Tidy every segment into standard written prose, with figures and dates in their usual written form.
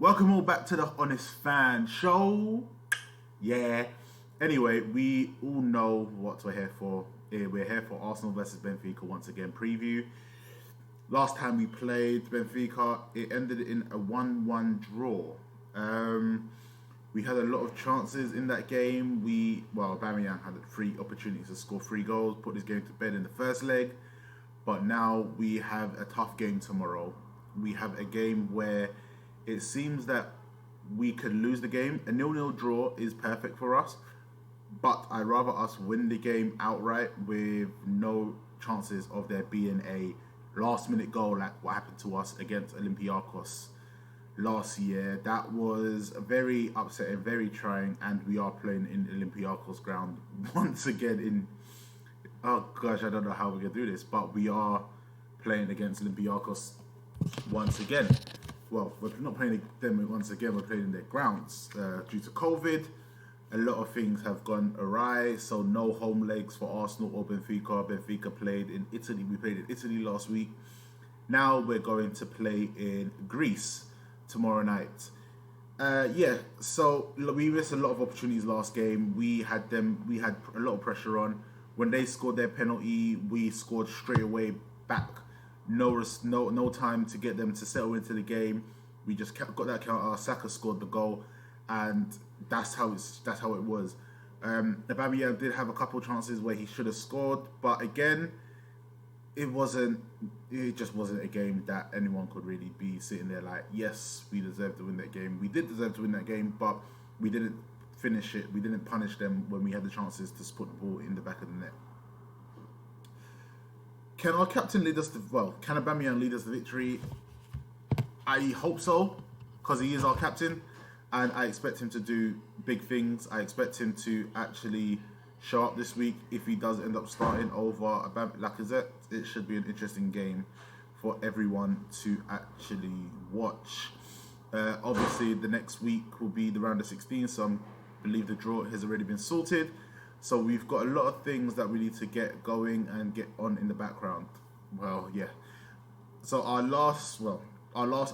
Welcome all back to the Honest Fan Show. Yeah. Anyway, we all know what we're here for. We're here for Arsenal versus Benfica once again preview. Last time we played Benfica, it ended in a 1-1 draw. We had a lot of chances in that game. Aubameyang had 3 opportunities to score 3 goals, put this game to bed in the first leg. But now we have a tough game tomorrow. We have a game where it seems that we could lose the game. A 0-0 draw is perfect for us, but I'd rather us win the game outright with no chances of there being a last-minute goal like what happened to us against Olympiacos last year. That was very upsetting, very trying, and we are playing in Olympiacos ground once again oh gosh, I don't know how we're going to do this, but we are playing against Olympiacos once again. Well, we're not playing them once again, we're playing in their grounds. Due to COVID, a lot of things have gone awry, so no home legs for Arsenal or Benfica. Benfica played in Italy. We played in Italy last week. Now we're going to play in Greece tomorrow night. So we missed a lot of opportunities last game. We had a lot of pressure on. When they scored their penalty, we scored straight away back. No time to get them to settle into the game. We just got that counter. Saka scored the goal, and that's how it was. Aubameyang did have a couple of chances where he should have scored, but again, it just wasn't a game that anyone could really be sitting there like, yes, we deserve to win that game. We did deserve to win that game, but we didn't finish it. We didn't punish them when we had the chances to put the ball in the back of the net. Can our captain lead us can Aubameyang lead us to victory? I hope so, because he is our captain, and I expect him to do big things. I expect him to actually show up this week. If he does end up starting over Lacazette, it should be an interesting game for everyone to actually watch. Obviously, the next week will be the round of 16, so I believe the draw has already been sorted. So we've got a lot of things that we need to get going and get on in the background. Well, yeah. So our last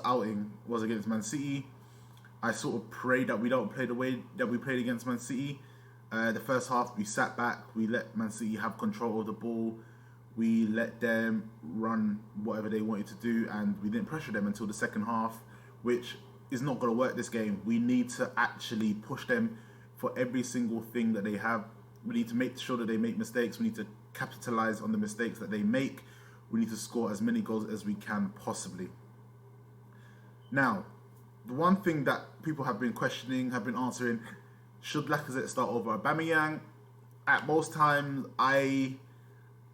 outing was against Man City. I sort of prayed that we don't play the way that we played against Man City. The first half, we sat back. We let Man City have control of the ball. We let them run whatever they wanted to do, and we didn't pressure them until the second half, which is not going to work this game. We need to actually push them for every single thing that they have. We need to make sure that they make mistakes. We need to capitalize on the mistakes that they make. We need to score as many goals as we can possibly. Now, the one thing that people have been questioning, have been answering, should Lacazette start over Aubameyang? At most times, I'm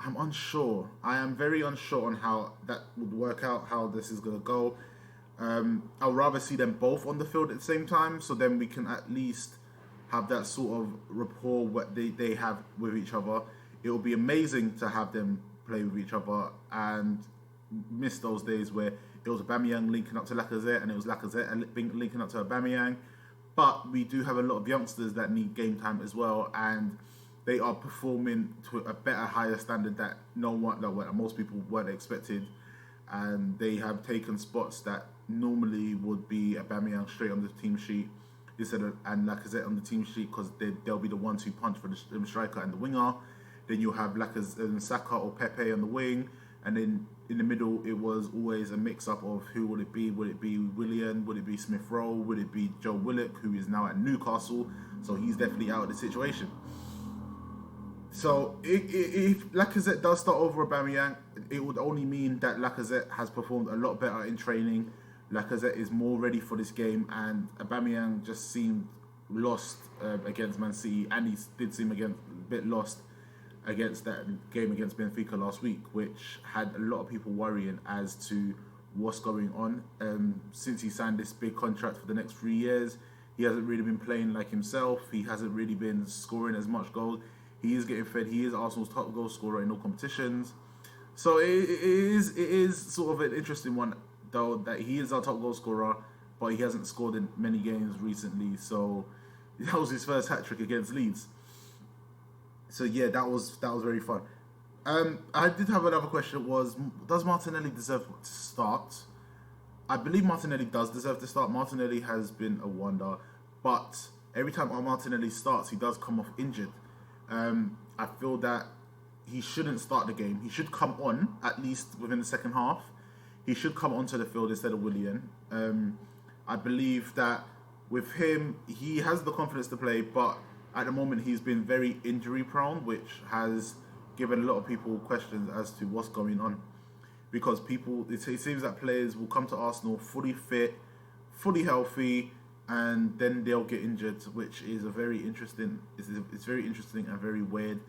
unsure. I am very unsure on how that would work out, how this is going to go. I'd rather see them both on the field at the same time, so then we can at least have that sort of rapport what they have with each other. It will be amazing to have them play with each other and miss those days where it was Aubameyang linking up to Lacazette and it was Lacazette linking up to Aubameyang. But we do have a lot of youngsters that need game time as well, and they are performing to a better, higher standard that most people weren't expected, and they have taken spots that normally would be Aubameyang straight on the team sheet and Lacazette on the team sheet, because they'll be the 1-2 punch for the striker and the winger. Then you'll have Lacazette and Saka or Pepe on the wing, and then in the middle it was always a mix-up of who would it be? Would it be Willian? Would it be Smith Rowe? Would it be Joe Willock, who is now at Newcastle? So he's definitely out of the situation. So if Lacazette does start over Aubameyang, it would only mean that Lacazette has performed a lot better in training. Lacazette is more ready for this game, and Aubameyang just seemed lost against Man City, and he did seem a bit lost against that game against Benfica last week, which had a lot of people worrying as to what's going on. Since he signed this big contract for the next 3 years, he hasn't really been playing like himself. He hasn't really been scoring as much goals. He is getting fed. He is Arsenal's top goal scorer in all competitions. So it is sort of an interesting one, though, that he is our top goal scorer, but he hasn't scored in many games recently. So that was his first hat-trick against Leeds. So yeah, that was very fun. I did have another question. Does Martinelli deserve to start? I believe Martinelli does deserve to start. Martinelli has been a wonder, but every time Martinelli starts, he does come off injured. I feel that he shouldn't start the game. He should come on, at least within the second half. He should come onto the field instead of Willian. I believe that with him, he has the confidence to play, but at the moment he's been very injury prone, which has given a lot of people questions as to what's going on. Because it seems that players will come to Arsenal fully fit, fully healthy, and then they'll get injured, which is it's very interesting and very weird.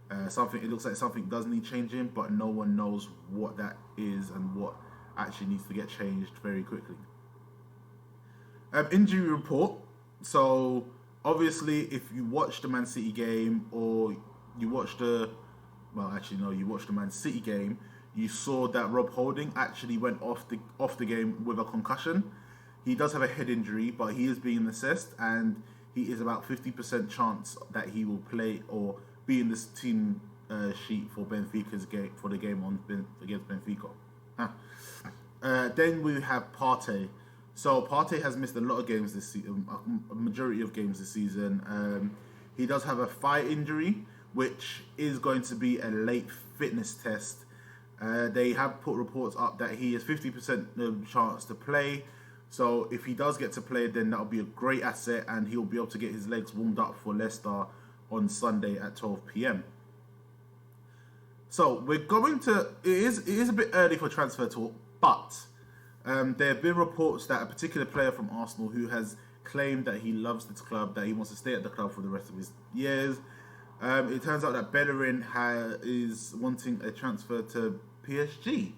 It looks like something does need changing, but no one knows what that is and what actually needs to get changed very quickly. Injury report. So obviously, if you watch the Man City game or you watch you watched the Man City game, you saw that Rob Holding actually went off the game with a concussion. He does have a head injury, but he is being assessed, and he is about 50% chance that he will play or be in this team sheet for Benfica's game for the game against Benfica. Then we have Partey. So Partey has missed a lot of games this season, a majority of games this season. He does have a thigh injury, which is going to be a late fitness test. They have put reports up that he has 50% chance to play. So if he does get to play, then that'll be a great asset, and he'll be able to get his legs warmed up for Leicester on Sunday at 12 p.m. So we're going to. It is a bit early for transfer talk, but there have been reports that a particular player from Arsenal who has claimed that he loves this club, that he wants to stay at the club for the rest of his years. It turns out that Bellerin is wanting a transfer to PSG.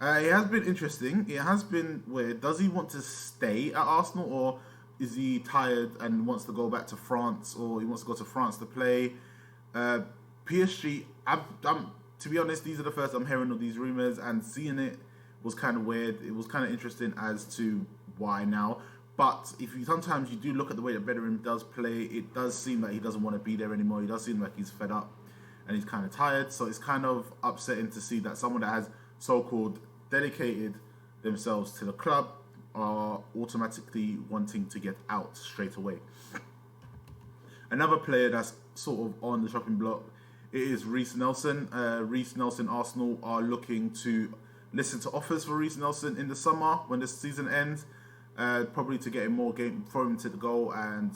It has been interesting. It has been weird. Does he want to stay at Arsenal, or is he tired and wants to go back to France, or he wants to go to France to play? PSG, to be honest, these are the first I'm hearing of these rumours, and seeing it was kind of weird. It was kind of interesting as to why now. But sometimes you do look at the way that Bellerin does play, it does seem like he doesn't want to be there anymore. He does seem like he's fed up and he's kind of tired. So it's kind of upsetting to see that someone that has so-called dedicated themselves to the club are automatically wanting to get out straight away. Another player that's sort of on the chopping block, it is Reiss Nelson. Reiss Nelson, Arsenal are looking to listen to offers for Reiss Nelson in the summer when the season ends. Probably to get him more game, throw him to the goal and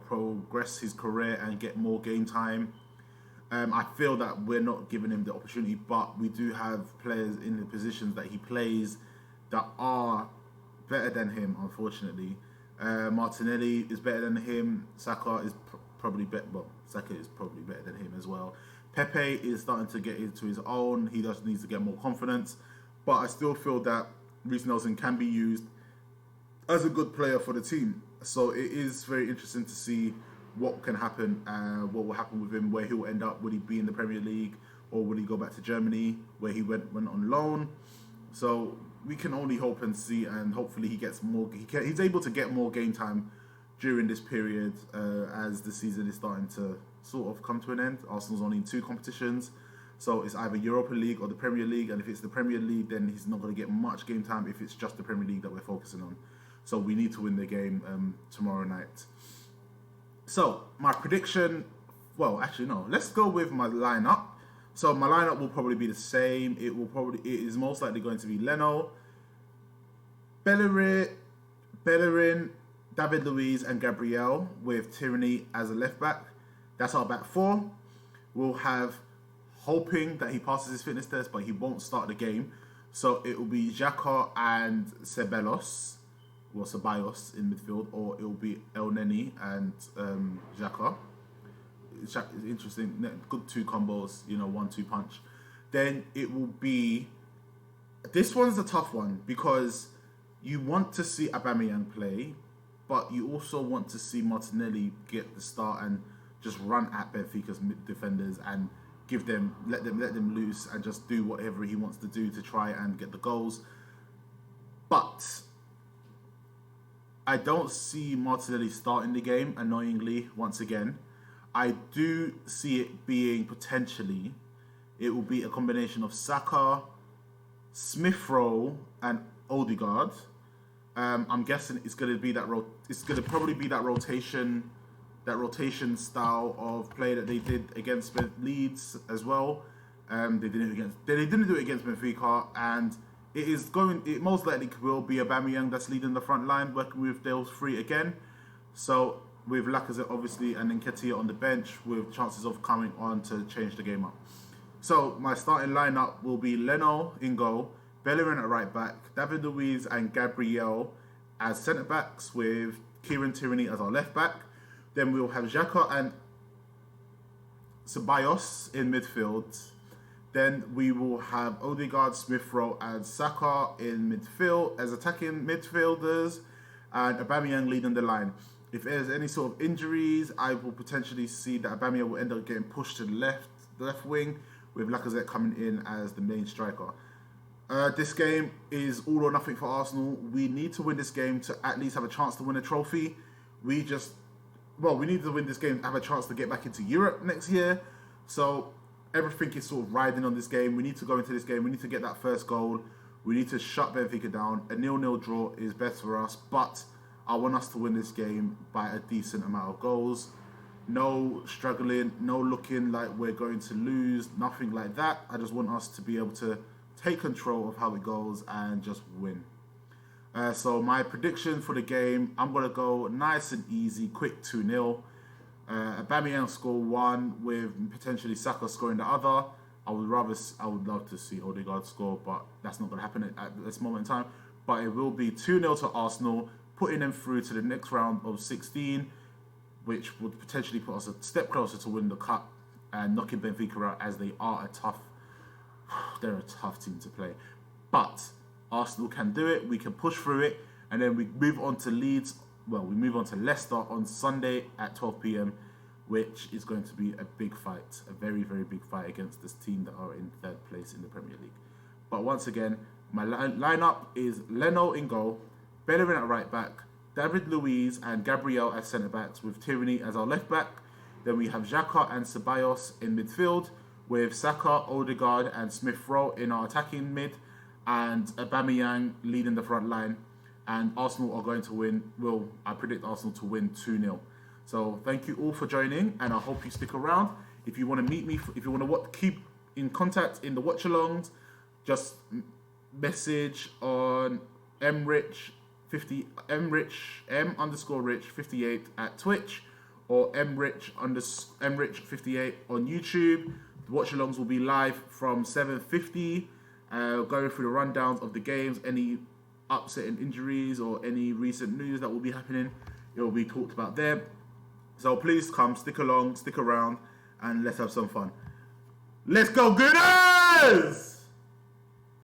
progress his career and get more game time. I feel that we're not giving him the opportunity, but we do have players in the positions that he plays that are better than him, unfortunately. Martinelli is better than him. Saka is probably better. Well, Saka is probably better than him as well. Pepe is starting to get into his own. He just needs to get more confidence. But I still feel that Reiss Nelson can be used as a good player for the team. So it is very interesting to see what can happen, what will happen with him, where he will end up. Will he be in the Premier League, or will he go back to Germany, where he went on loan? So we can only hope and see, and hopefully he gets more. He's able to get more game time during this period as the season is starting to sort of come to an end. Arsenal's only in 2 competitions, so it's either Europa League or the Premier League, and if it's the Premier League, then he's not going to get much game time if it's just the Premier League that we're focusing on. So we need to win the game tomorrow night. So my prediction, well, actually no, let's go with my lineup. So my lineup will probably be the same. It is most likely going to be Leno, Bellerin, David Luiz, and Gabriel, with Tierney as a left back. That's our back 4. We'll have, hoping that he passes his fitness test, but he won't start the game. So it will be Xhaka and Ceballos in midfield, or it will be El Neni and Xhaka. It's interesting, good 2 combos, 1-2 punch. Then it will be, this one's a tough one because you want to see Aubameyang play, but you also want to see Martinelli get the start and just run at Benfica's defenders and let them loose and just do whatever he wants to do to try and get the goals. But I don't see Martinelli starting the game, annoyingly, once again. I do see it being it will be a combination of Saka, Smith Rowe, and Odegaard. I'm guessing it's going to be it's going to probably be that rotation style of play that they did against Leeds as well. They didn't do it against Benfica, and it most likely will be Aubameyang that's leading the front line, working with those three again. So with Lacazette obviously and Nketiah on the bench, with chances of coming on to change the game up. So my starting lineup will be Leno in goal, Bellerin at right back, David Luiz and Gabriel as centre backs, with Kieran Tierney as our left back. Then we'll have Xhaka and Ceballos in midfield. Then we will have Odegaard, Smith Rowe and Saka in midfield as attacking midfielders, and Aubameyang leading the line. If there's any sort of injuries, I will potentially see that Aubameyang will end up getting pushed to the left wing, with Lacazette coming in as the main striker. This game is all or nothing for Arsenal. We need to win this game to at least have a chance to win a trophy. We need to win this game to have a chance to get back into Europe next year. So everything is sort of riding on this game. We need to go into this game. We need to get that first goal. We need to shut Benfica down. A 0-0 draw is best for us, but I want us to win this game by a decent amount of goals. No struggling, no looking like we're going to lose, nothing like that. I just want us to be able to take control of how it goes and just win. So my prediction for the game, I'm going to go nice and easy, quick 2-0. Aubameyang score one, with potentially Saka scoring the other. I would love to see Odegaard score, but that's not going to happen at this moment in time. But it will be 2-0 to Arsenal, putting them through to the next round of 16, which would potentially put us a step closer to winning the cup and knocking Benfica out, as they're a tough team to play. But Arsenal can do it. We can push through it, and then we move on to Leeds. Well, we move on to Leicester on Sunday at 12 p.m, which is going to be a big fight, a very, very big fight against this team that are in third place in the Premier League. But once again, my lineup is Leno in goal, Bellerin at right back, David Luiz and Gabriel as centre backs, with Tierney as our left back. Then we have Xhaka and Ceballos in midfield, with Saka, Odegaard and Smith Rowe in our attacking mid, and Aubameyang leading the front line. And Arsenal are going to win. I predict Arsenal to win 2-0. So thank you all for joining, and I hope you stick around. If you want to meet me, if you want to keep in contact in the watch-alongs, just message on M_Rich58 at Twitch, or Mrich58 on YouTube. The watch-alongs will be live from 7:50, going through the rundowns of the games, any upsetting injuries or any recent news that will be happening. It will be talked about there. So please come, stick around, and let's have some fun. Let's go, Gooners!